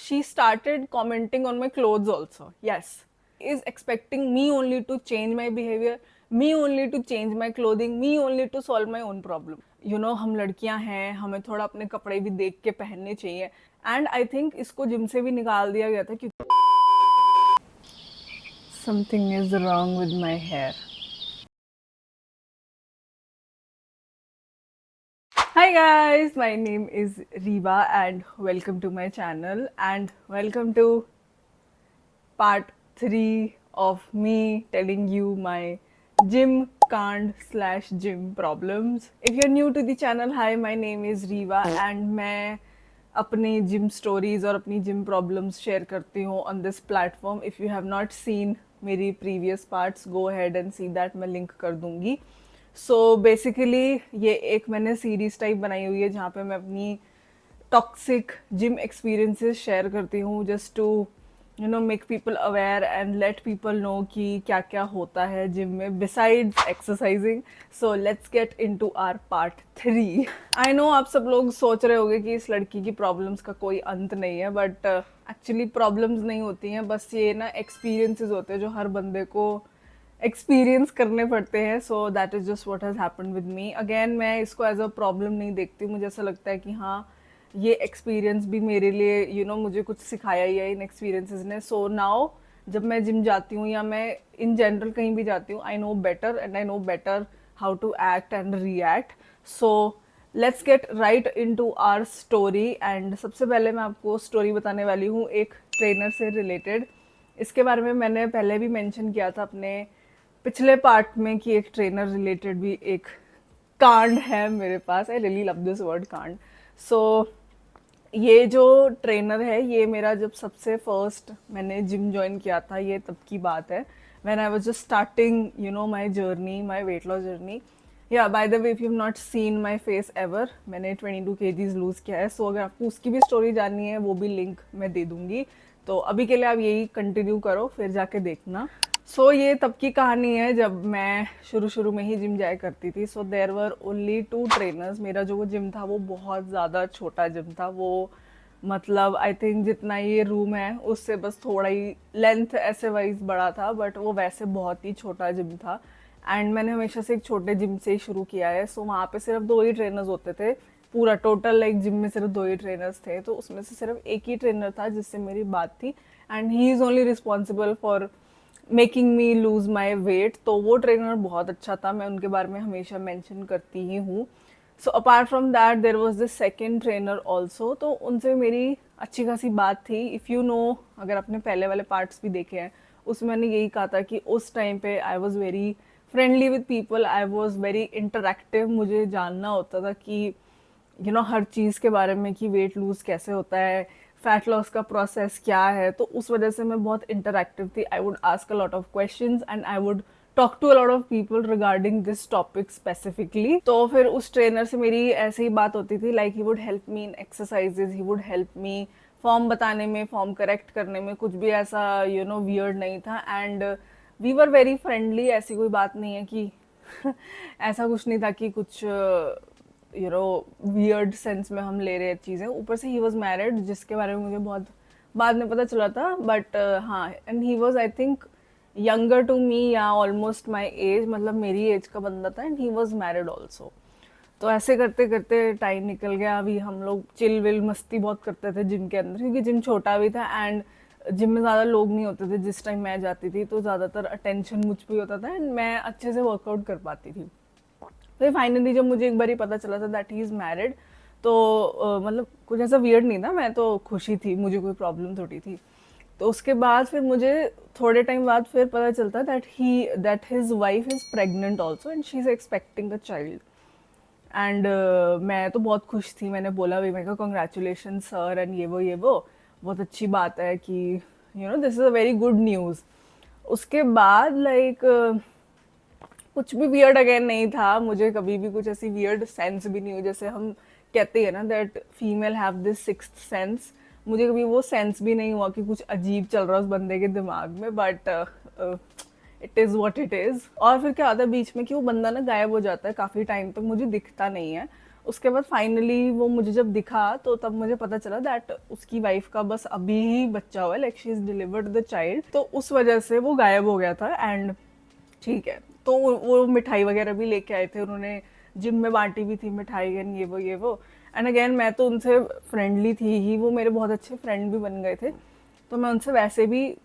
she started commenting on my clothes also. Yes, is expecting me only to change my behavior, me only to change my clothing, me only to solve my own problem. You know, हम लड़कियां हैं, हमें थोड़ा अपने कपड़े भी देख के पहनने चाहिए. एंड आई थिंक इसको जिम से भी निकाल दिया गया था क्योंकि something is wrong with my hair. Hi guys, my name is Riva and welcome to my channel and welcome to part 3 of me telling you my gym can't slash gym problems. If you're new to the channel, hi, my name is Riva and मैं अपनी gym stories और अपनी gym problems share करती हूँ on this platform. If you have not seen मेरी previous parts, go ahead and see that. मैं link कर दूँगी. सो बेसिकली ये एक मैंने सीरीज टाइप बनाई हुई है जहाँ पे मैं अपनी टॉक्सिक जिम एक्सपीरियंसेस शेयर करती हूँ just to make people aware and let people know कि क्या क्या होता है जिम में besides exercising. So let's get into our part 3. I know आप सब लोग सोच रहे होंगे कि इस लड़की की प्रॉब्लम्स का कोई अंत नहीं है, बट एक्चुअली प्रॉब्लम्स नहीं होती हैं, बस ये ना एक्सपीरियंसेस होते हैं जो हर बंदे को एक्सपीरियंस करने पड़ते हैं. So that is just what has happened with me. Again मैं इसको एज अ प्रॉब्लम नहीं देखती. मुझे ऐसा लगता है कि हाँ, ये एक्सपीरियंस भी मेरे लिए मुझे कुछ सिखाया ही है इन एक्सपीरियंसेस ने. सो नाउ जब मैं जिम जाती हूँ या मैं इन जनरल कहीं भी जाती हूँ, I know better and I know better how to act and react. So let's get right into our story. And सबसे पहले मैं आपको स्टोरी बताने वाली हूँ एक ट्रेनर से रिलेटेड. इसके बारे में मैंने पहले भी मेंशन किया था अपने पिछले पार्ट में कि एक ट्रेनर रिलेटेड भी एक कांड है मेरे पास. I really love this word कांड. सो ये जो ट्रेनर है, ये मेरा जब सबसे फर्स्ट मैंने जिम ज्वाइन किया था, ये तब की बात है when I was just starting my journey, my weight loss journey. Yeah by the way, if you have not seen my face ever, मैंने 22 kgs लूज़ किया है. सो अगर आपको उसकी भी स्टोरी जाननी है, वो भी लिंक मैं दे दूँगी. तो अभी के लिए आप यही कंटिन्यू करो, फिर जाके देखना. सो ये तब की कहानी है जब मैं शुरू में ही जिम जाया करती थी. So there were only 2 trainers. मेरा जो वो जिम था वो बहुत ज़्यादा छोटा जिम था. वो मतलब आई थिंक जितना ये रूम है उससे बस थोड़ा ही लेंथ ऐसे वाइज बड़ा था, बट वो वैसे बहुत ही छोटा जिम था. एंड मैंने हमेशा से एक छोटे जिम से ही शुरू किया है. सो वहाँ पे सिर्फ 2 ही ट्रेनर्स होते थे. पूरा टोटल लाइक जिम में सिर्फ 2 ही ट्रेनर्स थे. तो उसमें से सिर्फ एक ही ट्रेनर था जिससे मेरी बात थी, and he is only responsible for making me lose my weight. तो वो ट्रेनर बहुत अच्छा था, मैं उनके बारे में हमेशा मेंशन करती ही हूँ. So apart from that there was this second trainer also. तो उनसे मेरी अच्छी खासी बात थी. इफ़ यू नो, अगर आपने पहले वाले पार्ट्स भी देखे हैं, उसमें मैंने यही कहा था कि उस टाइम पे I was very friendly with people, I was very interactive. मुझे जानना होता था कि हर चीज़ के बारे में कि वेट लूज़ कैसे होता है, फैट लॉस का प्रोसेस क्या है. तो उस वजह से मैं बहुत इंटरेक्टिव थी. I would ask a lot of questions and I would talk to a lot of people regarding this topic specifically. तो फिर उस ट्रेनर से मेरी ऐसे ही बात होती थी, like he would help me in exercises, he would help me form बताने में, फॉर्म करेक्ट करने में. कुछ भी ऐसा वियर्ड नहीं था. And we were very friendly. ऐसी कोई बात नहीं है कि ऐसा कुछ नहीं था कि कुछ वियर्ड सेंस में हम ले रहे चीज़ें. ऊपर से ही वॉज मैरिड, जिसके बारे में मुझे बहुत बाद में पता चला था. बट हाँ, and he was I think younger to me, या ऑलमोस्ट माई एज, मतलब मेरी एज का बंदा था. And he was married also. तो ऐसे करते करते टाइम निकल गया. अभी हम लोग चिल विल मस्ती बहुत करते थे जिम के अंदर, क्योंकि जिम छोटा भी था एंड जिम में ज़्यादा लोग नहीं होते थे जिस टाइम मैं जाती थी. तो ज़्यादातर अटेंशन मुझ पर होता था एंड मैं अच्छे से वर्कआउट कर पाती थी. फिर फाइनली जब मुझे एक बार ही पता चला था दैट ही इज़ मैरिड, तो मतलब कुछ ऐसा वियर्ड नहीं था, मैं तो खुशी थी, मुझे कोई प्रॉब्लम थोड़ी थी. तो उसके बाद फिर मुझे थोड़े टाइम बाद फिर पता चलता that his wife is pregnant also and she is expecting the child. And मैं तो बहुत खुश थी. मैंने बोला भी, मैं कहा कॉन्ग्रेचुलेशन सर, एंड ये वो बहुत अच्छी बात है कि this is a very good news. उसके बाद लाइक कुछ भी वियर्ड अगेन नहीं था. मुझे कभी भी कुछ ऐसी वियर्ड सेंस भी नहीं हुई. जैसे हम कहते हैं ना that female have this sixth sense, मुझे कभी वो सेंस भी नहीं हुआ कि कुछ अजीब चल रहा है उस बंदे के दिमाग में. But it is what it is. और फिर क्या होता है बीच में कि वो बंदा ना गायब हो जाता है काफ़ी टाइम तक, मुझे दिखता नहीं है. उसके बाद फाइनली वो मुझे जब दिखा तो तब मुझे पता चला दैट उसकी वाइफ का बस अभी ही बच्चा हुआ है, like she is delivered the child, तो उस वजह से वो गायब हो गया था। एंड ठीक है, तो वो मिठाई वगैरह भी लेके आए थे, उन्होंने जिम में बांटी भी थी मिठाई एंड ये वो। एंड अगेन मैं तो उनसे फ्रेंडली थी ही, वो मेरे बहुत अच्छे फ्रेंड भी बन गए थे, तो मैं उनसे वैसे भी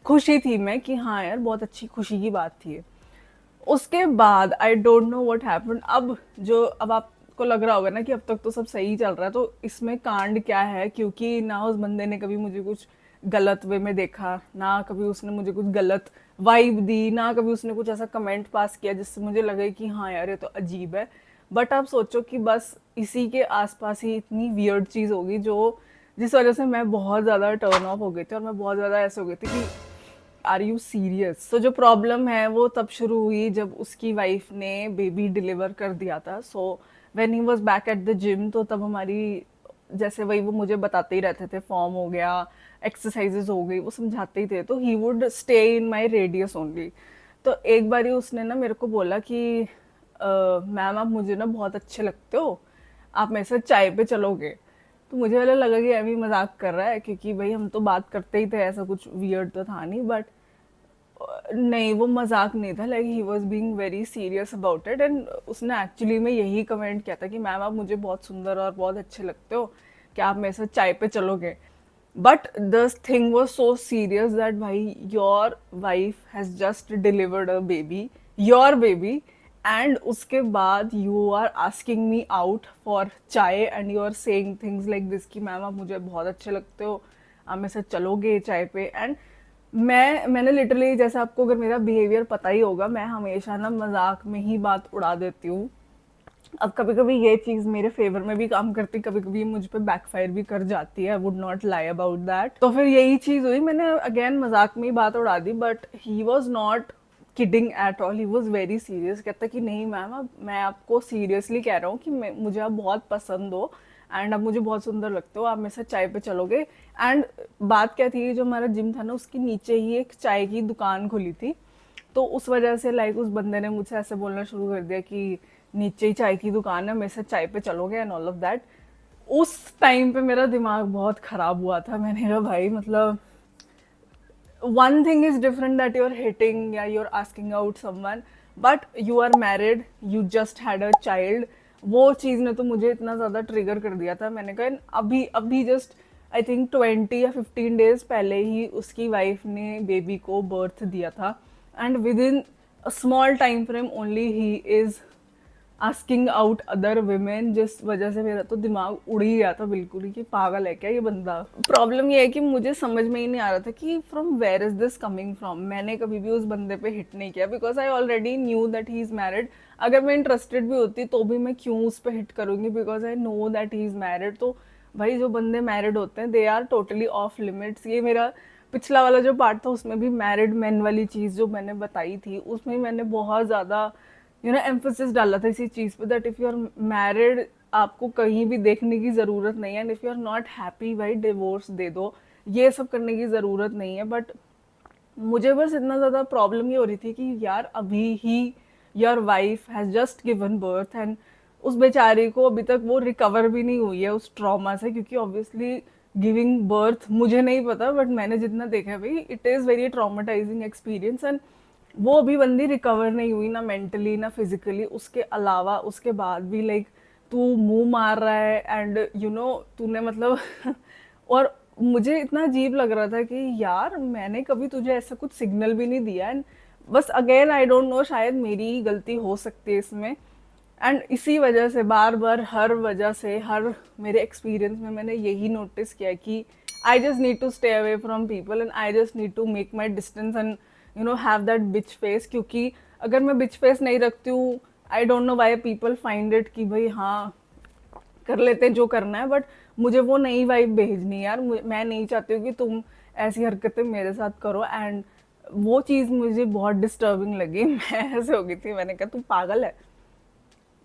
खुशी थी मैं कि हाँ यार बहुत अच्छी खुशी की बात थी ये। उसके बाद I don't know what happened. अब आपको लग रहा होगा ना कि अब तक तो सब सही चल रहा है, तो इसमें कांड क्या है, क्योंकि ना उस बंदे ने कभी मुझे कुछ गलत वे में देखा, ना कभी उसने मुझे कुछ गलत वाइब दी, ना कभी उसने कुछ ऐसा कमेंट पास किया जिससे मुझे लगे कि हाँ यार ये तो अजीब है। बट आप सोचो कि बस इसी के आसपास ही इतनी वियर्ड चीज़ होगी जो जिस वजह से मैं बहुत ज़्यादा टर्न ऑफ हो गई थी, और मैं बहुत ज़्यादा ऐसे हो गई थी कि आर यू सीरियस। तो जो प्रॉब्लम है वो तब शुरू हुई जब उसकी वाइफ ने बेबी डिलीवर कर दिया था। So when he was back at the gym, तो तब हमारी जैसे वही वो मुझे बताते ही रहते थे, फॉर्म हो गया, एक्सरसाइजेज हो गई, वो समझाते ही थे, तो he would stay in my radius only. तो एक बार ही उसने ना मेरे को बोला कि मैम आप मुझे ना बहुत अच्छे लगते हो, आप मेरे साथ चाय पे चलोगे। तो मुझे वाला लगा कि अभी मजाक कर रहा है, क्योंकि भाई हम तो बात करते ही थे, ऐसा कुछ वियर्ड तो था नहीं। बट नहीं, वो मजाक नहीं था, like he was being very serious about it. And उसने एक्चुअली में यही कमेंट किया था कि मैम आप मुझे बहुत सुंदर और बहुत अच्छे लगते हो, क्या आप मेरे साथ चाय पे चलोगे। But the thing was so serious that भाई your wife has just delivered a baby, your baby, and उसके बाद you are asking me out for chai and you are saying things like this कि मैम आप मुझे बहुत अच्छे लगते हो, आप मेरे साथ चलोगे चाय पे। एंड मैंने लिटरली, जैसे आपको अगर मेरा बिहेवियर पता ही होगा, मैं हमेशा ना मजाक में ही बात उड़ा देती हूँ। अब कभी कभी ये चीज़ मेरे फेवर में भी काम करती, कभी कभी मुझ पे बैकफायर भी कर जाती है, I would not lie about that. तो फिर यही चीज़ हुई, मैंने अगेन मजाक में ही बात उड़ा दी, but he was not kidding at all, he was very serious. कहता कि नहीं मैम, अब मैं आपको सीरियसली कह रहा हूँ कि मुझे आप बहुत पसंद हो एंड अब मुझे बहुत सुंदर लगते हो, आप मेरे साथ चाय पे चलोगे। एंड बात क्या थी, जो हमारा जिम था ना उसके नीचे ही एक चाय की दुकान खुली थी, तो उस वजह से लाइक उस बंदे ने मुझसे ऐसे बोलना शुरू कर दिया कि नीचे ही चाय की दुकान है, मेरे साथ चाय पे चलोगे एंड ऑल ऑफ दैट। उस टाइम पे मेरा दिमाग बहुत खराब हुआ था, मैंने कहा भाई मतलब one thing is different that you're hitting, yeah, you're asking out someone, but you are married, you just had a child। वो चीज़ ने तो मुझे इतना ज़्यादा ट्रिगर कर दिया था, मैंने कहा अभी अभी जस्ट आई थिंक 20 या 15 डेज पहले ही उसकी वाइफ ने बेबी को बर्थ दिया था, and with in a small time frame only he is asking out other women, जिस वजह से मेरा तो दिमाग उड़ ही गया था बिल्कुल ही कि पागल है क्या ये बंदा। प्रॉब्लम ये है कि मुझे समझ में ही नहीं आ रहा था कि from where is this coming from. मैंने कभी भी उस बंदे पे हिट नहीं किया because I already knew that he is married. अगर मैं इंटरेस्टेड भी होती तो भी मैं क्यों उस पर हिट करूंगी, because I know that he is married. तो भाई जो बंदे मैरिड होते हैं they are totally off limits. ये मेरा पिछला वाला जो पार्ट था उसमें भी मैरिड मैन वाली चीज़ जो मैंने बताई थी उसमें मैंने बहुत ज़्यादा एम्फोसिस डाला था इसी चीज़ पे that if you are married आपको कहीं भी देखने की ज़रूरत नहीं है, and if you are not happy भाई डिवोर्स दे दो, ये सब करने की ज़रूरत नहीं है। बट मुझे बस इतना ज़्यादा प्रॉब्लम ये हो रही थी कि यार अभी ही your wife has just given birth and उस बेचारी को अभी तक वो रिकवर भी नहीं हुई है उस ट्रॉमा से, क्योंकि ऑब्वियसली गिविंग बर्थ मुझे नहीं पता बट मैंने जितना देखा है भाई it is very traumatising experience. And वो अभी बंदी रिकवर नहीं हुई ना मेंटली ना फिजिकली, उसके अलावा उसके बाद भी लाइक तू मुंह मार रहा है एंड तूने मतलब और मुझे इतना अजीब लग रहा था कि यार मैंने कभी तुझे ऐसा कुछ सिग्नल भी नहीं दिया। एंड बस अगेन आई डोंट नो, शायद मेरी ही गलती हो सकती है इसमें। एंड इसी वजह से बार बार हर वजह से हर मेरे एक्सपीरियंस में मैंने यही नोटिस किया कि I just need to stay away from people and I just need to make my distance and have that bitch face. क्योंकि अगर मैं बिच फेस नहीं रखती हूँ, I don't know why people find it कि भाई हाँ कर लेते हैं जो करना है, बट मुझे वो नई वाइब भेजनी है यार। मैं नहीं चाहती हूँ कि तुम ऐसी हरकतें मेरे साथ करो। एंड वो चीज़ मुझे बहुत डिस्टर्बिंग लगी। मैं ऐसे हो गई थी, मैंने कहा तू पागल है,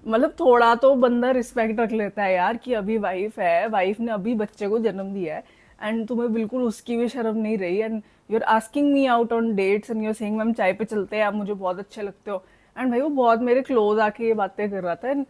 मतलब थोड़ा तो बंदा रिस्पेक्ट रख लेता है यार कि अभी वाइफ है, वाइफ ने अभी बच्चे को जन्म दिया है एंड तुम्हें बिल्कुल उसकी भी शर्म नहीं रही। And you are asking me out on dates and you are saying ma'am चाय पे चलते हैं, आप मुझे बहुत अच्छे लगते हो। एंड भाई वो बहुत मेरे क्लोज आके ये बातें कर रहा था। एंड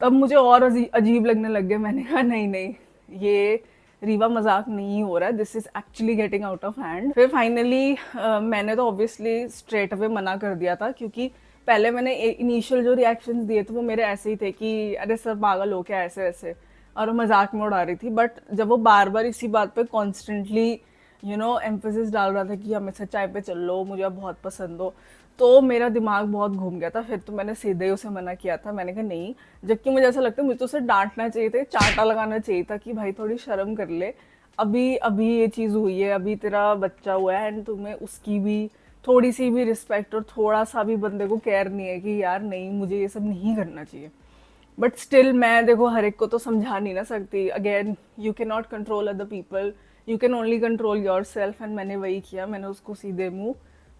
तब मुझे और अजीब लगने लग गया। मैंने कहा नहीं नहीं, ये रीवा मजाक नहीं हो रहा है, this is actually getting out of hand. फिर फाइनली मैंने तो ऑब्वियसली स्ट्रेट अवे मना कर दिया था, क्योंकि पहले मैंने इनिशियल जो रिएक्शंस दिए थे वो मेरे ऐसे ही थे कि अरे सर पागल हो क्या ऐसे ऐसे, और वो मजाक में उड़ा रही थी। बट जब वो बार बार इसी बात पे कॉन्स्टेंटली एम्फेसिस डाल रहा था कि हमें सच्चाई पे चल लो, मुझे आप बहुत पसंद हो, तो मेरा दिमाग बहुत घूम गया था। फिर तो मैंने सीधे ही उसे मना किया था। मैंने कहा नहीं, जबकि मुझे ऐसा लगता है मुझे तो उसे डांटना चाहिए था, चांटा लगाना चाहिए था कि भाई थोड़ी शर्म कर ले, अभी अभी ये चीज़ हुई है, अभी तेरा बच्चा हुआ है, एंड तुम्हें उसकी भी थोड़ी सी भी रिस्पेक्ट और थोड़ा सा भी बंदे को केयर नहीं है कि यार नहीं, मुझे ये सब नहीं करना चाहिए। बट स्टिल मैं देखो हर एक को तो समझा नहीं ना सकती। Again you can not control other people, you can only control your self. And मैंने वही किया, मैंने उसको सीधे मुंह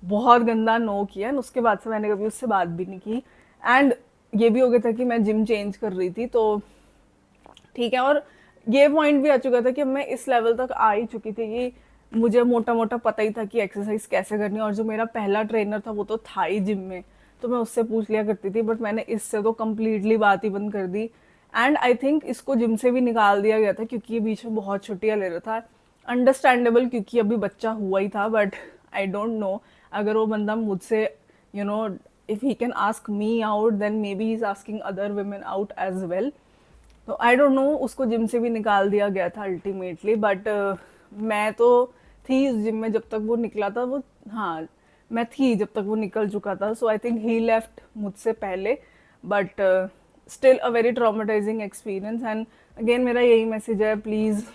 बहुत गंदा नो किया। एंड उसके बाद से मैंने कभी उससे बात भी नहीं की। एंड ये भी हो गया था कि मैं जिम चेंज कर रही थी, तो ठीक है। और ये पॉइंट भी आ चुका था कि मैं इस लेवल तक आ ही चुकी थी कि मुझे मोटा मोटा पता ही था कि एक्सरसाइज कैसे करनी है। और जो मेरा पहला ट्रेनर था वो तो था ही जिम में, तो मैं उससे पूछ लिया करती थी। बट मैंने इससे तो कम्प्लीटली बात ही बंद कर दी। एंड आई थिंक इसको जिम से भी निकाल दिया गया था, क्योंकि ये बीच में बहुत छुट्टियाँ ले रहा था। अंडरस्टैंडेबल, क्योंकि अभी बच्चा हुआ ही था। बट आई डोंट नो, अगर वो बंदा मुझसे if he can ask me out, then maybe he is asking other women out as well. तो आई डोंट नो, उसको जिम से भी निकाल दिया गया था अल्टीमेटली। बट मैं तो थी उस जिम में जब तक वो निकला था। वो, हाँ, मैं थी जब तक वो निकल चुका था। सो आई थिंक ही लेफ्ट मुझसे पहले। But still a very traumatizing experience. And again मेरा यही मैसेज है, please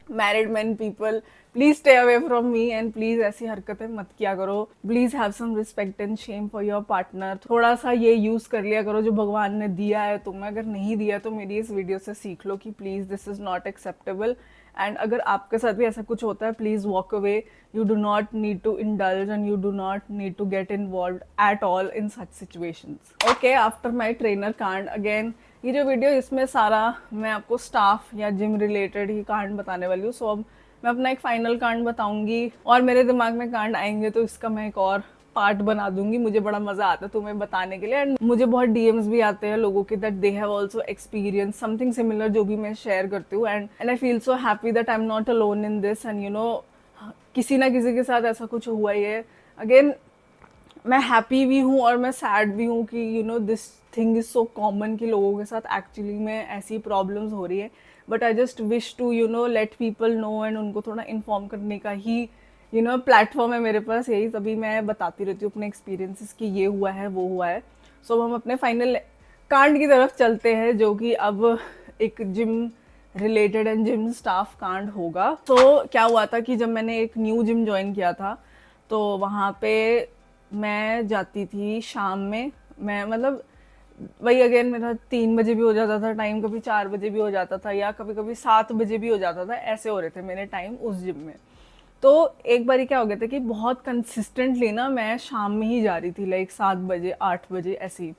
married man people, please stay away from me, and please ऐसी हरकतें मत किया करो। Please have some respect and shame for your partner. थोड़ा सा ये यूज कर लिया करो जो भगवान ने दिया है तुम्हें। अगर नहीं दिया तो मेरी इस वीडियो से सीख लो कि please this is not acceptable. And अगर आपके साथ भी ऐसा कुछ होता है, please walk away. You do not need to indulge and you do not need to get involve at all in such situations. Okay, after my trainer कांड, again ये जो वीडियो, इसमें सारा मैं आपको स्टाफ या जिम रिलेटेड ही कांड बताने वाली हूँ। सो अब मैं अपना एक फाइनल कांड बताऊंगी, और मेरे दिमाग में कांड आएंगे तो इसका मैं एक और पार्ट बना दूंगी। मुझे बड़ा मजा आता है तुम्हें बताने के लिए। एंड मुझे बहुत डीएम्स भी आते हैं लोगों के that they have also experience something similar, जो भी मैं शेयर करती हूँ। And I feel so happy that I am not alone in this. And किसी ना किसी के साथ ऐसा कुछ हुआ ही है। अगेन मैं हैप्पी भी हूँ और मैं सैड भी हूँ कि this thing is so common कि लोगों के साथ एक्चुअली में ऐसी प्रॉब्लम्स हो रही है। But I just wish to let people know, and उनको थोड़ा इन्फॉर्म करने का ही प्लेटफॉर्म है मेरे पास, यही। तभी मैं बताती रहती हूँ अपने एक्सपीरियंसेस कि ये हुआ है वो हुआ है। सो हम अपने फाइनल कांड की तरफ चलते हैं, जो कि अब एक gym related and gym staff कांड होगा। तो क्या हुआ था कि जब मैंने एक न्यू जिम ज्वाइन किया था, तो वहाँ पे मैं जाती थी शाम में। मैं मतलब वही, अगेन मेरा 3 बजे भी हो जाता था टाइम, कभी 4 बजे भी हो जाता था, या कभी कभी 7 बजे भी हो जाता था। ऐसे हो रहे थे मेरे टाइम उस जिम में। तो एक बार क्या हो गया था कि बहुत कंसिस्टेंटली ना मैं शाम में ही जा रही थी, लाइक 7 बजे 8 बजे ऐसे ही।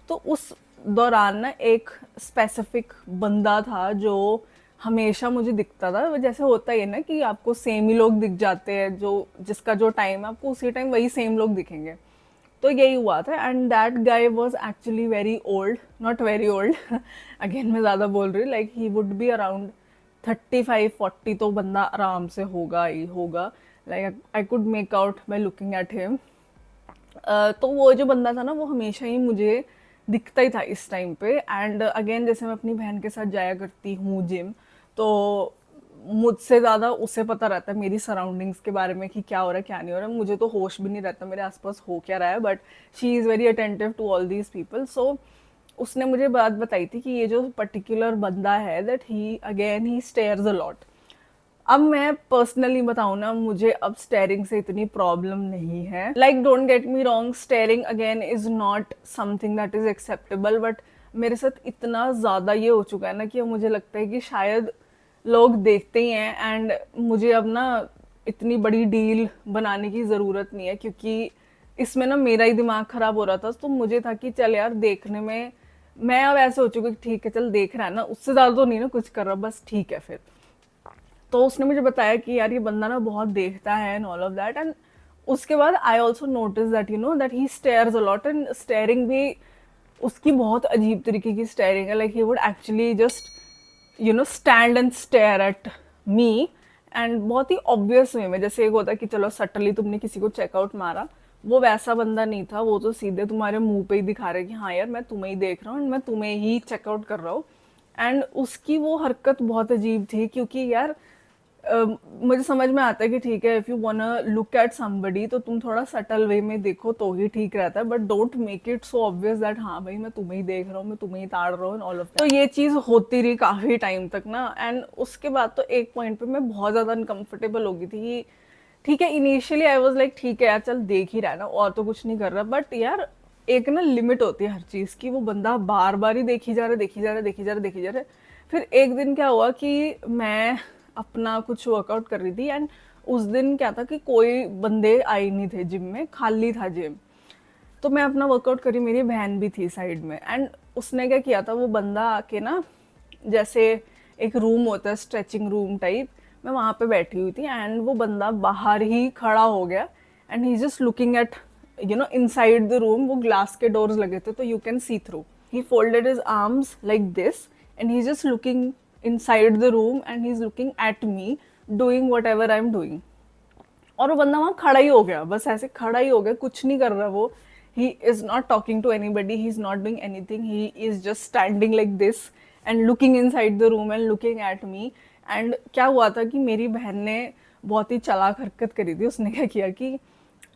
तो उस दौरान ना एक स्पेसिफिक बंदा था जो हमेशा मुझे दिखता था। जैसे होता ही है ना कि आपको सेम ही लोग दिख जाते हैं, जो जिसका जो टाइम है आपको उसी टाइम वही सेम लोग दिखेंगे। तो यही हुआ था। And that guy was actually very old, not very old, again मैं ज़्यादा बोल रही हूँ, like he would be around 35-40, तो बंदा आराम से होगा ही होगा। Like I could make out by looking at him. तो वो जो बंदा था ना, वो हमेशा ही मुझे दिखता ही था इस टाइम पे। एंड अगेन जैसे मैं अपनी बहन के साथ जाया करती हूँ जिम, तो मुझसे ज़्यादा उसे पता रहता है मेरी सराउंडिंग्स के बारे में कि क्या हो रहा है क्या नहीं हो रहा है। मुझे तो होश भी नहीं रहता मेरे आसपास हो क्या रहा है, but she is very attentive to all these people. So उसने मुझे बात बताई थी कि ये जो पर्टिकुलर बंदा है, that he again he stairs a lot. अब मैं पर्सनली बताऊँ ना, मुझे अब स्टेयरिंग से इतनी प्रॉब्लम नहीं है। Like don't get me wrong, steering again is not something that is acceptable. But मेरे साथ इतना ज़्यादा ये हो चुका है ना कि अब मुझे लगता है कि शायद लोग देखते ही हैं, एंड मुझे अब ना इतनी बड़ी डील बनाने की ज़रूरत नहीं है, क्योंकि इसमें ना मेरा ही दिमाग ख़राब हो रहा था। तो मुझे था कि चल यार, देखने में मैं अब ऐसे हो चुकी, ठीक है चल देख रहा है ना, उससे ज़्यादा तो नहीं ना कुछ कर रहा, बस ठीक है फिर। तो उसने मुझे बताया कि यार ये बंदा ना बहुत देखता है and all of that. And उसके बाद I also notice that that he stairs a lot. And steering भी उसकी बहुत अजीब तरीके की स्टेयरिंग है, like he would actually just stand and stare at me, and बहुत ही ऑब्वियस वे में, जैसे एक होता है कि चलो सटली तुमने किसी को चेकआउट मारा, वो वैसा बंदा नहीं था, वो तो सीधे तुम्हारे मुंह पे ही दिखा रहा है कि हाँ यार मैं तुम्हें ही देख रहा हूँ एंड मैं तुम्हें ही चेकआउट कर रहा हूँ। एंड उसकी वो हरकत बहुत अजीब थी, क्योंकि यार मुझे समझ में आता है कि ठीक है, if you वांना look at somebody तो तुम थोड़ा सटल वे में देखो तो ही ठीक रहता है, but don't make it so obvious that हाँ भाई मैं तुम्हें ही देख रहा हूँ, मैं तुम्हें ही ताड़ रहा हूँ, ऑल ऑफ दैट। तो ये चीज होती रही काफी टाइम तक ना, एंड उसके बाद तो एक पॉइंट पे मैं बहुत ज्यादा अनकंफर्टेबल हो गई थी कि ठीक है, इनिशियली आई वाज लाइक ठीक है यार चल देख ही रहा है ना, और तो कुछ नहीं कर रहा, बट यार एक ना लिमिट होती है हर चीज की, वो बंदा बार बार ही देखी जा रहा है, देखी जा रहा है, देखी जा रहा है, देखी जा रहा है। फिर एक दिन क्या हुआ कि मैं अपना कुछ वर्कआउट कर रही थी, एंड उस दिन क्या था कि कोई बंदे आए नहीं थे जिम में, खाली था जिम। तो मैं अपना वर्कआउट करी, मेरी बहन भी थी साइड में, एंड उसने क्या किया था, वो बंदा आके ना, जैसे एक रूम होता है स्ट्रेचिंग रूम टाइप, मैं वहाँ पे बैठी हुई थी, एंड वो बंदा बाहर ही खड़ा हो गया, and he just looking at inside the room, वो ग्लास के डोर्स लगे थे तो you can see through. He folded his arms like this and he just looking inside the room and he's looking at me doing whatever I'm doing। और वो बंदा वहाँ खड़ा ही हो गया, बस ऐसे खड़ा ही हो गया, कुछ नहीं कर रहा वो। He is not talking to anybody, he is not doing anything, he is just standing like this and looking inside the room and looking at me. And क्या हुआ था कि मेरी बहन ने बहुत ही चालाक हरकत करी थी, उसने क्या किया कि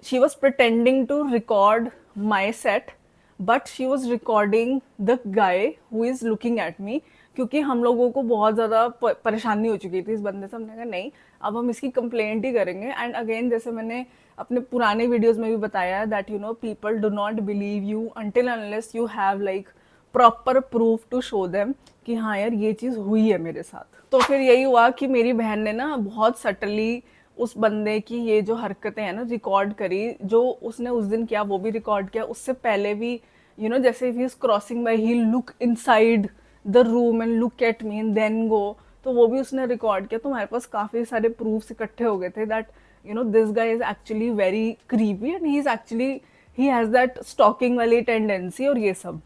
she was pretending to record my set, but she was recording the guy who is looking at me, क्योंकि हम लोगों को बहुत ज़्यादा परेशानी हो चुकी थी इस बंदे से। हमने कहा नहीं, अब हम इसकी कंप्लेंट ही करेंगे। एंड अगेन, जैसे मैंने अपने पुराने वीडियोस में भी बताया that people do not believe you until unless you have like proper proof to show them कि हाँ यार ये चीज़ हुई है मेरे साथ। तो फिर यही हुआ कि मेरी बहन ने ना बहुत सटली उस बंदे की ये जो हरकतें हैं ना रिकॉर्ड करी, जो उसने उस दिन किया वो भी रिकॉर्ड किया, उससे पहले भी जैसे if he is crossing by he look inside the room and look at me and then go, तो वो भी उसने रिकॉर्ड किया। तो हमारे पास काफ़ी सारे प्रूफ्स इकट्ठे हो गए थे that this guy is actually very creepy and he is actually he has that stalking वाली टेंडेंसी और ये सब।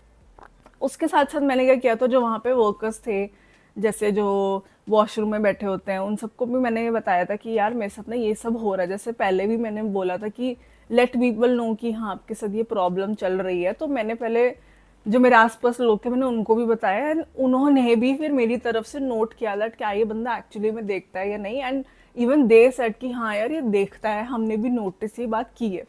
उसके साथ साथ मैंने क्या किया, तो जो वहाँ पे वर्कर्स थे, जैसे जो वॉशरूम में बैठे होते हैं, उन सबको भी मैंने ये बताया था कि यार मेरे साथ ना ये सब हो रहा है। जैसे पहले भी मैंने बोला था कि लेट पीपल नो कि हाँ आपके साथ ये प्रॉब्लम चल रही है, तो मैंने पहले जो मेरे आसपास लोग थे मैंने उनको भी बताया, एंड उन्होंने भी फिर मेरी तरफ से नोट किया दैट क्या ये बंदा एक्चुअली में देखता है या नहीं, एंड इवन दे सेड कि हाँ यार ये देखता है, हमने भी नोटिस ये बात की है।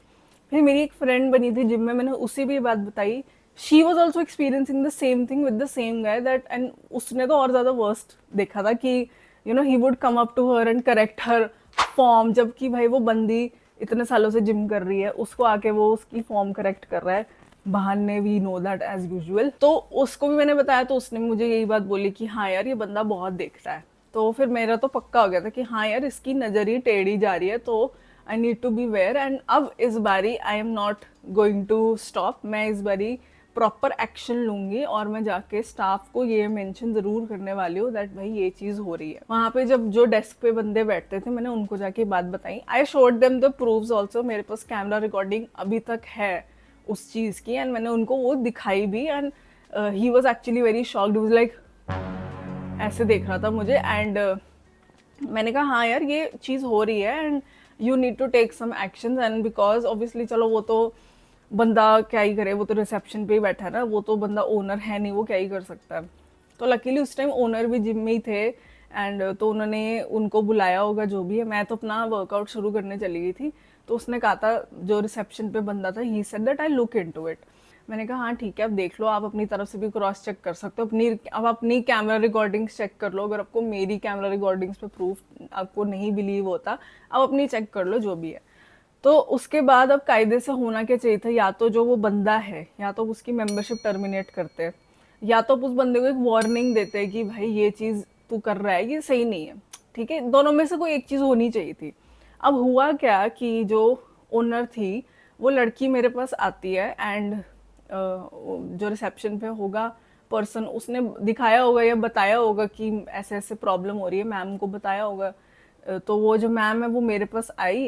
फिर मेरी एक फ्रेंड बनी थी जिम में, मैंने उसे भी ये बात बताई, she was also experiencing the same thing with the same guy that, and उसने तो और ज़्यादा वर्स्ट देखा था कि he would come up to her and correct her form, जबकि भाई वो बंदी इतने सालों से जिम कर रही है, उसको आके वो उसकी फॉर्म करेक्ट कर रहा है, बहाने we know that as usual. तो उसको भी मैंने बताया, तो उसने मुझे यही बात बोली कि हाँ यार ये बंदा बहुत देखता है। तो फिर मेरा तो पक्का हो गया था कि हाँ यार इसकी नज़र ही टेढ़ी जा रही है, तो I need to be aware. And अब इस बारी I am not going to stop, मैं इस बारी प्रॉपर एक्शन लूंगी और मैं जाके स्टाफ को ये मेंशन ज़रूर करने वाली हूँ दैट भाई ये चीज़ हो रही है। वहाँ पे जब जो डेस्क पे बंदे बैठते थे मैंने उनको जाके बात बताई, I showed them the proofs also, मेरे पास कैमरा रिकॉर्डिंग अभी तक है उस चीज़ की, एंड मैंने उनको वो दिखाई भी, and he was actually very shocked, was like ऐसे देख रहा था मुझे। एंड मैंने कहा हाँ यार ये चीज़ हो रही है and you need to take some action, and because obviously चलो वो तो बंदा क्या ही करे, वो तो रिसेप्शन पे ही बैठा है ना, वो तो बंदा ओनर है नहीं, वो क्या ही कर सकता है। तो लकीली उस टाइम ओनर भी जिम में ही थे, एंड तो उन्होंने उनको बुलाया होगा जो भी है। मैं तो अपना वर्कआउट शुरू करने चली गई थी, तो उसने कहा था जो रिसेप्शन पे बंदा था, he said that I look into it. मैंने कहा हाँ ठीक है, अब देख लो, आप अपनी तरफ से भी क्रॉस चेक कर सकते हो, अपनी कैमरा रिकॉर्डिंग्स चेक कर लो, अगर आपको मेरी कैमरा रिकॉर्डिंग्स पे प्रूफ आपको नहीं बिलीव होता, आप अपनी चेक कर लो जो भी है। तो उसके बाद अब कायदे से होना क्या चाहिए था, या तो जो वो बंदा है या तो उसकी मेंबरशिप टर्मिनेट करते हैं, या तो उस बंदे को एक वार्निंग देते हैं कि भाई ये चीज़ तू कर रहा है ये सही नहीं है, ठीक है, दोनों में से कोई एक चीज़ होनी चाहिए थी। अब हुआ क्या कि जो ओनर थी वो लड़की मेरे पास आती है, एंड जो रिसेप्शन पे होगा पर्सन, उसने दिखाया होगा या बताया होगा कि ऐसे ऐसे प्रॉब्लम हो रही है, मैम को बताया होगा। तो वो जो मैम है वो मेरे पास आई,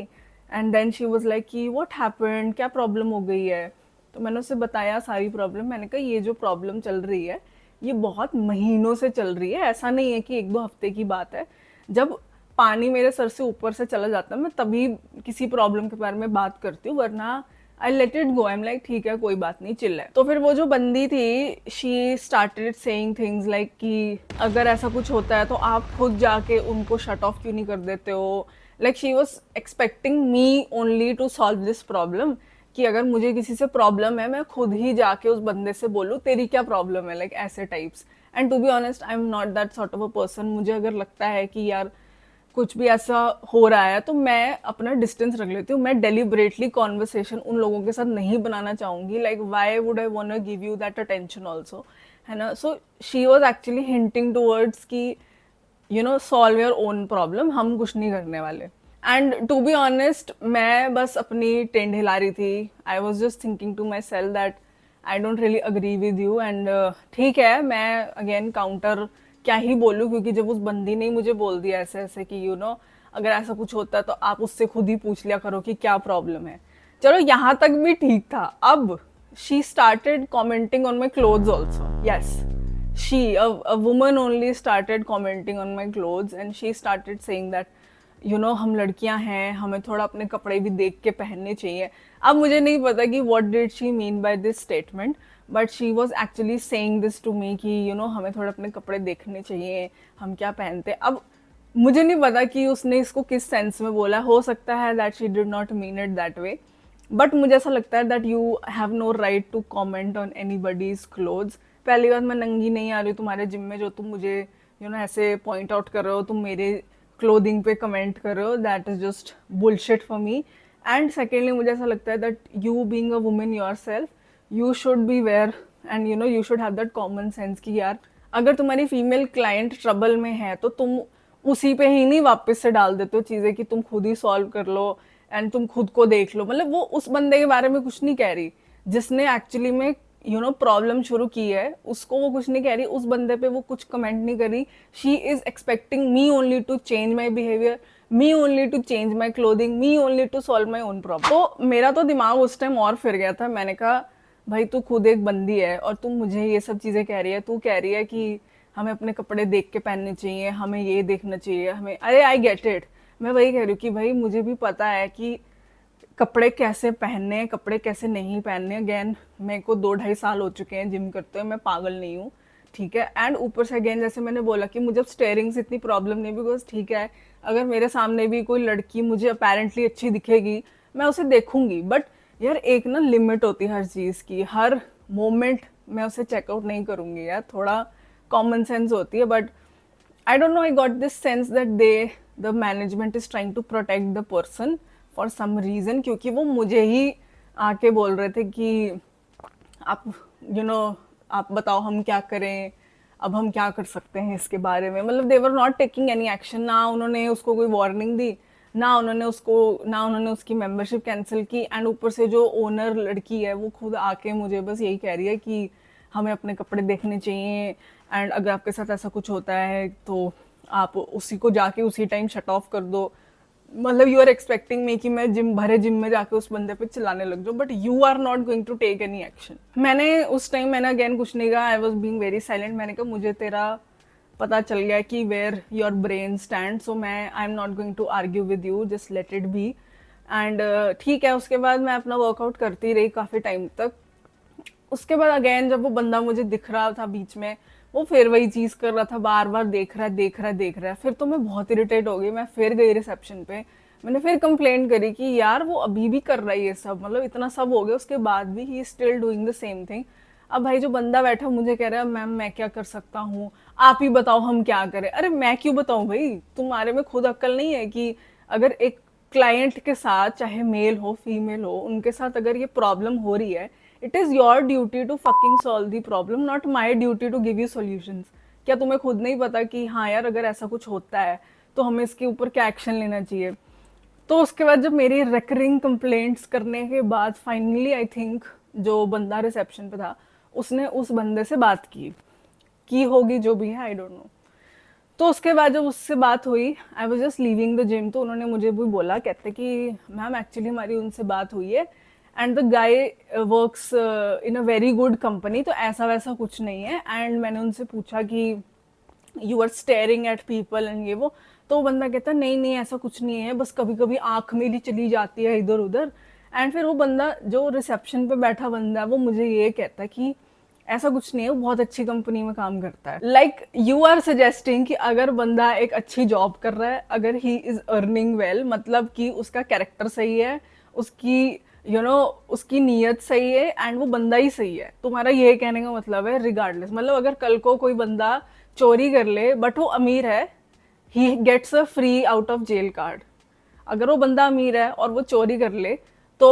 and then she was like कि व्हाट हैपेंड, क्या प्रॉब्लम हो गई है। तो मैंने उसे बताया सारी प्रॉब्लम। मैंने कहा ये जो प्रॉब्लम चल रही है ये बहुत महीनों से चल रही है, ऐसा नहीं है कि 1-2 हफ्ते की बात है। जब पानी मेरे सर से ऊपर से चला जाता है मैं तभी किसी प्रॉब्लम के बारे में बात करती हूँ, वरना I let it go. I am like ठीक है कोई बात नहीं, चिल है। तो फिर वो जो बंदी थी she started saying things like कि अगर ऐसा कुछ होता है तो आप खुद जाके उनको शट ऑफ क्यों नहीं कर देते हो। Like she was expecting me only to solve this problem, कि अगर मुझे किसी से प्रॉब्लम है मैं खुद ही जाके उस बंदे से बोलूँ तेरी क्या प्रॉब्लम है, लाइक ऐसे types. And to be honest I am not that sort of a person. मुझे अगर लगता है कि यार कुछ भी ऐसा हो रहा है तो मैं अपना डिस्टेंस रख लेती हूँ। मैं डेलिबरेटली कॉन्वर्सेशन उन लोगों के साथ नहीं बनाना चाहूंगी। Like why would I want to give you that attention also, है ना। So she was actually hinting towards कि सॉल्व योर ओन प्रॉब्लम, हम कुछ नहीं करने वाले। एंड टू बी ऑनेस्ट मैं बस अपनी टेंड हिला रही थी। I was just thinking to myself that I don't really agree with you. And ठीक है मैं अगेन काउंटर क्या ही बोलूँ, क्योंकि जब उस बंदी ने मुझे बोल दिया ऐसे ऐसे कि अगर ऐसा कुछ होता है तो आप उससे खुद ही पूछ लिया करो कि क्या प्रॉब्लम है। चलो यहाँ तक भी ठीक था। अब she started commenting on my clothes also. Yes, she a woman only started commenting on my clothes and she started saying that हम लड़कियां हैं, हमें थोड़ा अपने कपड़े भी देख के पहनने चाहिए। अब मुझे नहीं पता कि what did she mean by this statement, but she was actually saying this to me कि हमें थोड़ा अपने कपड़े देखने चाहिए, हम क्या पहनते। अब मुझे नहीं पता कि उसने इसको किस सेंस में बोला। हो सकता है that she did not mean it that way, but मुझे ऐसा लगता है that you have no right to comment on anybody's clothes. पहली बात मैं नंगी नहीं आ रही हूँ तुम्हारे जिम में जो तुम मुझे ऐसे पॉइंट आउट कर रहे हो, तुम मेरे क्लोथिंग पे कमेंट कर रहे हो, that is just bullshit for me. And secondly मुझे ऐसा लगता है that you being a women yourself you should be aware and you should have that common sense कि यार अगर तुम्हारी फीमेल क्लाइंट ट्रबल में है तो तुम उसी पे ही नहीं वापस से डाल देते हो चीज़ें कि तुम खुद ही सॉल्व कर लो एंड तुम खुद को देख लो। मतलब वो उस बंदे के बारे में कुछ नहीं कह रही जिसने एक्चुअली में प्रॉब्लम शुरू की है, उसको वो कुछ नहीं कह रही, उस बंदे पे वो कुछ कमेंट नहीं कर रही। She is expecting me only to change my behaviour, me only to change my clothing, me only to solve my own problem. तो मेरा तो दिमाग उस टाइम और फिर गया था। मैंने कहा भाई तू खुद एक बंदी है और तुम मुझे ये सब चीज़ें कह रही है। तू कह रही है कि हमें अपने कपड़े देख के पहनने चाहिए, हमें ये देखना चाहिए, हमें, अरे आई गेट इट। मैं वही कह रही हूँ कि भाई मुझे भी पता है कि कपड़े कैसे पहनने, कपड़े कैसे नहीं पहनने। अगेन मेरे को 2-2.5 साल हो चुके हैं जिम करते हुए, मैं पागल नहीं हूँ, ठीक है। एंड ऊपर से अगेन जैसे मैंने बोला कि मुझे स्टेयरिंग से इतनी प्रॉब्लम नहीं, बिकॉज ठीक है अगर मेरे सामने भी कोई लड़की मुझे अपेरेंटली अच्छी दिखेगी मैं उसे देखूंगी, बट यार एक ना लिमिट होती है हर चीज़ की। हर मोमेंट मैं उसे चेकआउट नहीं करूँगी यार, थोड़ा कॉमन सेंस होती है। But I don't know, I got this sense that the management is trying to protect the person for some reason, क्योंकि वो मुझे ही आके बोल रहे थे कि आप आप बताओ हम क्या करें, अब हम क्या कर सकते हैं इसके बारे में। मतलब they were not taking any action. ना उन्होंने उसको कोई वार्निंग दी, ना उन्होंने उसकी मेंबरशिप कैंसिल की। एंड ऊपर से जो ओनर लड़की है वो खुद आके मुझे बस यही कह रही है कि हमें अपने कपड़े देखने चाहिए एंड अगर आपके साथ ऐसा कुछ होता है तो आप उसी को जाके उसी टाइम शट ऑफ कर दो। मतलब यू आर एक्सपेक्टिंग मी कि मैं जिम में जाके उस बंदे पे चिल्लाने लग जाऊँ, but you are not going to take any action. उस टाइम मैंने अगेन कुछ नहीं कहा, I was being very silent. मैंने कहा मुझे तेरा पता चल गया कि where your brain stand, so I am not going to argue with you, just let it be. And ठीक है, उसके बाद मैं अपना वर्कआउट करती रही काफ़ी टाइम तक। उसके बाद अगेन जब वो बंदा मुझे दिख रहा था बीच में, वो फिर वही चीज़ कर रहा था, बार बार देख रहा है। फिर तो मैं बहुत इरिटेट हो गई। मैं फिर गई रिसेप्शन पे, मैंने फिर कंप्लेंट करी कि यार वो अभी भी कर रहा है ये सब। मतलब इतना सब हो गया उसके बाद भी he still doing the same thing. अब भाई जो बंदा बैठा मुझे कह रहा है मैम मैं क्या कर सकता हूँ, आप ही बताओ हम क्या करें। अरे मैं क्यों बताऊँ भाई, तुम्हारे में खुद अक्ल नहीं है कि अगर एक क्लाइंट के साथ, चाहे मेल हो फीमेल हो, उनके साथ अगर ये प्रॉब्लम हो रही है, it is your duty to fucking solve the problem, not my duty to give you solutions. क्या तुम्हें खुद नहीं पता कि हाँ यार अगर ऐसा कुछ होता है तो हमें इसके ऊपर क्या एक्शन लेना चाहिए। तो उसके बाद जब मेरी रेकरिंग कंप्लेंट्स करने के बाद फाइनली आई थिंक जो बंदा रिसेप्शन पे था उसने उस बंदे से बात की होगी, जो भी है आई डोंट नो। तो उसके बाद जब उससे बात हुई, आई was just leaving the gym, तो उन्होंने मुझे भी बोला, कहते कि मैम एक्चुअली हमारी उनसे बात हुई है and the guy works in a very good company, तो ऐसा वैसा कुछ नहीं है। एंड मैंने उनसे पूछा कि you are staring at people and ये वो, तो वो बंदा कहता नहीं नहीं ऐसा कुछ नहीं है, बस कभी कभी आंख मेरी चली जाती है इधर उधर। एंड फिर वो बंदा जो रिसेप्शन पे बैठा बंदा है वो मुझे ये कहता है कि ऐसा कुछ नहीं है, वो बहुत अच्छी कंपनी में काम करता है। लाइक यू आर सजेस्टिंग कि अगर बंदा एक अच्छी जॉब कर रहा है, अगर ही इज अर्निंग वेल, मतलब कि उसका कैरेक्टर सही है, उसकी उसकी नीयत सही है एंड वो बंदा ही सही है, तुम्हारा ये कहने का मतलब है रिगार्डलेस, मतलब अगर कल को कोई बंदा चोरी कर ले बट वो अमीर है, he gets a free out of jail card. अगर वो बंदा अमीर है और वो चोरी कर ले तो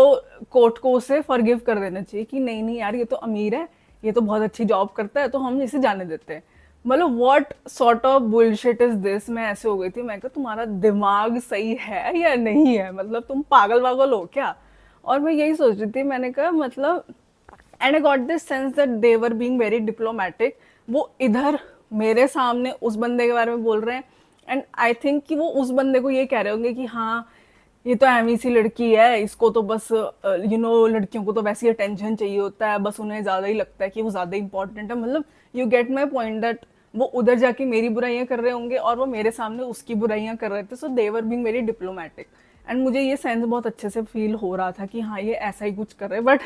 कोर्ट को उसे फॉरगिव कर देना चाहिए कि नहीं नहीं यार, ये तो अमीर है, ये तो बहुत अच्छी जॉब करता है, तो हम इसे जाने देते हैं। मतलब what sort of bullshit is this. मैं ऐसे हो गई थी, मैं कहा तुम्हारा दिमाग सही है या नहीं है, मतलब तुम पागल वागल हो क्या। और मैं यही सोच रही थी, मैंने कहा मतलब, and I got this sense that they were being very diplomatic. वो इधर मेरे सामने उस बंदे के बारे में बोल रहे हैं एंड आई थिंक कि वो उस बंदे को ये कह रहे होंगे कि हाँ ये तो एमी सी लड़की है, इसको तो बस लड़कियों को तो वैसी अटेंशन चाहिए होता है, बस उन्हें ज़्यादा ही लगता है कि वो ज़्यादा इंपॉर्टेंट है। मतलब you get my point that वो उधर जाके मेरी बुराइयां कर रहे होंगे और वो मेरे सामने उसकी बुराइयां कर रहे थे, so they were being very diplomatic. And मुझे ये सेंस बहुत अच्छे से फील हो रहा था कि हाँ ये ऐसा ही कुछ कर रहे हैं। बट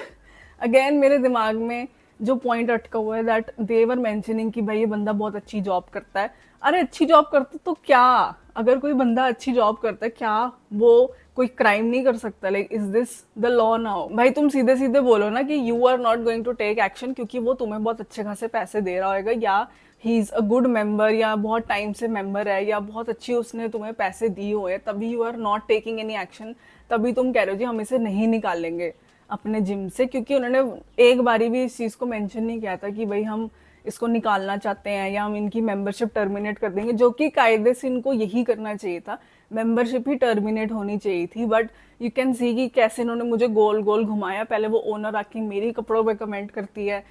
अगेन मेरे दिमाग में जो पॉइंट अटका हुआ है दैट दे वर मेंशनिंग कि भाई ये बंदा बहुत अच्छी जॉब करता है। अरे अच्छी जॉब करता तो क्या, अगर कोई बंदा अच्छी जॉब करता है क्या वो कोई क्राइम नहीं कर सकता? Like is this the law now? भाई तुम सीधे सीधे बोलो ना कि you are not going to take action क्योंकि वो तुम्हें बहुत अच्छे खासे पैसे दे रहा होगा, या he is a good member, या बहुत टाइम से मेंबर है, या बहुत अच्छी उसने तुम्हें पैसे दिए हुए, तभी you are not taking any action. तभी तुम कह रहे हो जी हम इसे नहीं निकालेंगे अपने जिम से, क्योंकि उन्होंने एक बारी भी इस चीज़ को मेंशन नहीं किया था कि भाई हम इसको निकालना चाहते हैं या हम इनकी मेंबरशिप टर्मिनेट कर देंगे, जो कि कायदे से इनको यही करना चाहिए था, मेंबरशिप ही टर्मिनेट होनी चाहिए थी। बट यू कैन सी कि कैसे इन्होंने मुझे गोल गोल घुमाया। पहले वो ओनर आके मेरी कपड़ों पे कमेंट करती है,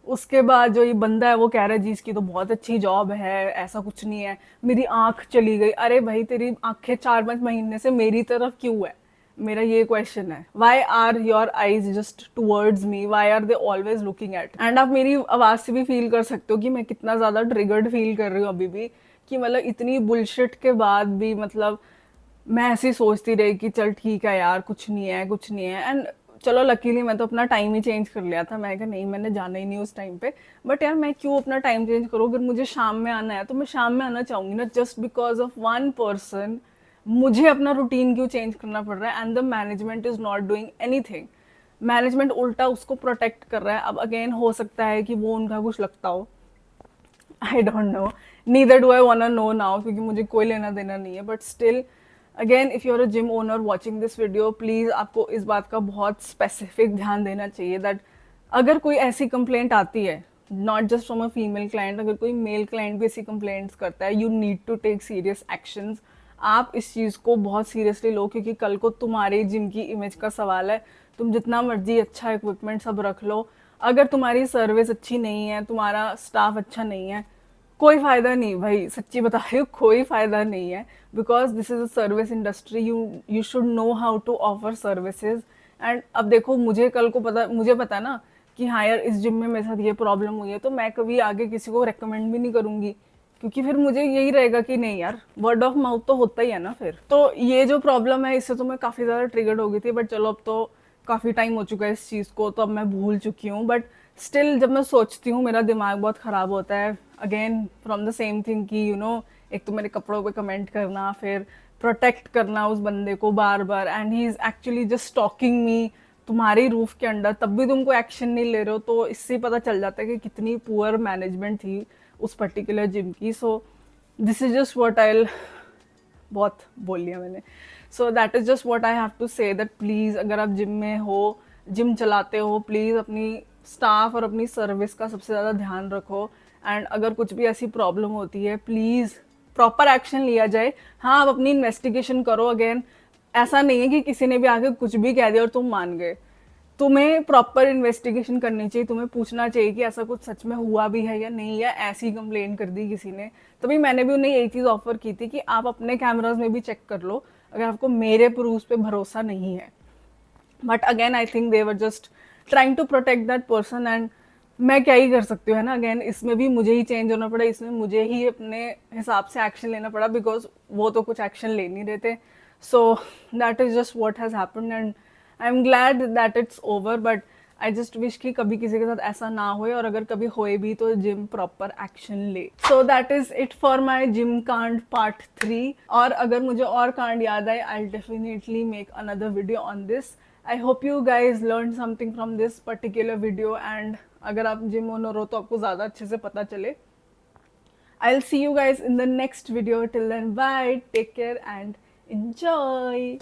उसके बाद जो ये बंदा है वो कह रहा है जी इसकी तो बहुत अच्छी जॉब है, ऐसा कुछ नहीं है, मेरी आंख चली गई। अरे भाई तेरी आंखें 4-5 महीने से मेरी तरफ क्यों है, मेरा ये क्वेश्चन है। Why are your eyes just towards me, why are they always looking at. And आप मेरी आवाज से भी फील कर सकते हो कि मैं कितना ज्यादा ट्रिगर्ड फील कर रही हूँ अभी भी, कि मतलब इतनी बुलशिट के बाद भी मतलब मैं ऐसी सोचती रही कि चल ठीक है यार, कुछ नहीं है कुछ नहीं है। एंड चलो लकीली मैं तो अपना टाइम ही चेंज कर लिया था, मैं कहा नहीं मैंने जाना ही नहीं उस टाइम पे। बट यार मैं क्यों अपना टाइम चेंज करूँ? अगर मुझे शाम में आना है तो मैं शाम में आना चाहूंगी ना, just because of one person मुझे अपना रूटीन क्यों चेंज करना पड़ रहा है? And the management is not doing anything. Management उल्टा उसको प्रोटेक्ट कर रहा है। अब अगेन हो सकता है कि वो उनका कुछ लगता हो, I don't know, neither do I want no now, क्योंकि मुझे कोई लेना देना नहीं है। But still again if you are a gym owner watching this video, please आपको इस बात का बहुत स्पेसिफिक ध्यान देना चाहिए दैट अगर कोई ऐसी कंप्लेंट आती है, not just from a female client, अगर कोई मेल क्लाइंट भी ऐसी कंप्लेंट्स करता है, you need to take serious actions. आप इस चीज़ को बहुत सीरियसली लो, क्योंकि कल को तुम्हारे जिम की इमेज का सवाल है। तुम जितना मर्जी अच्छा इक्विपमेंट सब रख लो, अगर तुम्हारी सर्विस अच्छी नहीं है, तुम्हारा स्टाफ अच्छा नहीं है, कोई फायदा नहीं भाई, सच्ची बता रही हूँ, कोई फायदा नहीं है। Because this is a service industry, you should know how to offer services. And अब देखो मुझे पता ना कि हाँ यार इस जिम में मेरे साथ ये प्रॉब्लम हुई है, तो मैं कभी आगे किसी को रेकमेंड भी नहीं करूंगी, क्योंकि फिर मुझे यही रहेगा कि नहीं यार, वर्ड ऑफ माउथ तो होता ही है ना फिर। तो ये जो प्रॉब्लम है इससे तो मैं काफ़ी ज़्यादा ट्रिगर्ड हो गई थी, बट चलो अब तो काफ़ी टाइम हो चुका है इस चीज़ को, तो अब मैं भूल चुकी हूँ। बट स्टिल जब मैं सोचती हूँ मेरा दिमाग बहुत ख़राब होता है, again from the same thing कि एक तो मेरे कपड़ों पे कमेंट करना, फिर प्रोटेक्ट करना उस बंदे को बार बार, and he is actually just talking me तुम्हारी रूफ के अंडर, तब भी तुम कोई एक्शन नहीं ले रहे हो। तो इससे पता चल जाता है कि कितनी पुअर मैनेजमेंट थी उस पर्टिकुलर जिम की। So this is just what I, बहुत बोल लिया मैंने। So that is just what I have to say that please अगर आप जिम में हो, जिम चलाते हो, प्लीज़ अपनी स्टाफ और अपनी सर्विस का सबसे ज़्यादा ध्यान रखो। एंड अगर कुछ भी ऐसी प्रॉब्लम होती है प्लीज़ प्रॉपर एक्शन लिया जाए। हाँ आप अपनी इन्वेस्टिगेशन करो। अगेन ऐसा नहीं है कि किसी ने भी आके कुछ भी कह दिया और तुम मान गए, तुम्हें प्रॉपर इन्वेस्टिगेशन करनी चाहिए, तुम्हें पूछना चाहिए कि ऐसा कुछ सच में हुआ भी है या नहीं, या ऐसी कंप्लेन कर दी किसी ने। तभी मैंने भी उन्हें यही चीज़ ऑफर की थी कि आप अपने कैमराज में भी चेक कर लो, अगर आपको मेरे प्रूफ पे भरोसा नहीं है। But again I think they were just trying to protect that person, and मैं क्या ही कर सकती हूँ, है ना. अगेन इसमें भी मुझे ही चेंज होना पड़ा, इसमें मुझे ही अपने हिसाब से एक्शन लेना पड़ा, बिकॉज वो तो कुछ एक्शन ले नहीं रहे थे. सो that is just what has happened, and I am glad that it's over. But I just wish कि कभी किसी के साथ ऐसा ना होए, और अगर कभी होए भी तो जिम प्रॉपर एक्शन ले. सो that is it for my gym कांड पार्ट 3. और अगर मुझे और कांड याद आए, I definitely make another video on this. I hope you guys learned something from this particular video, and अगर आप जिम ओनर हो तो आपको ज़्यादा अच्छे से पता चले. I'll see you guys in the next video. Till then, bye, take care and enjoy.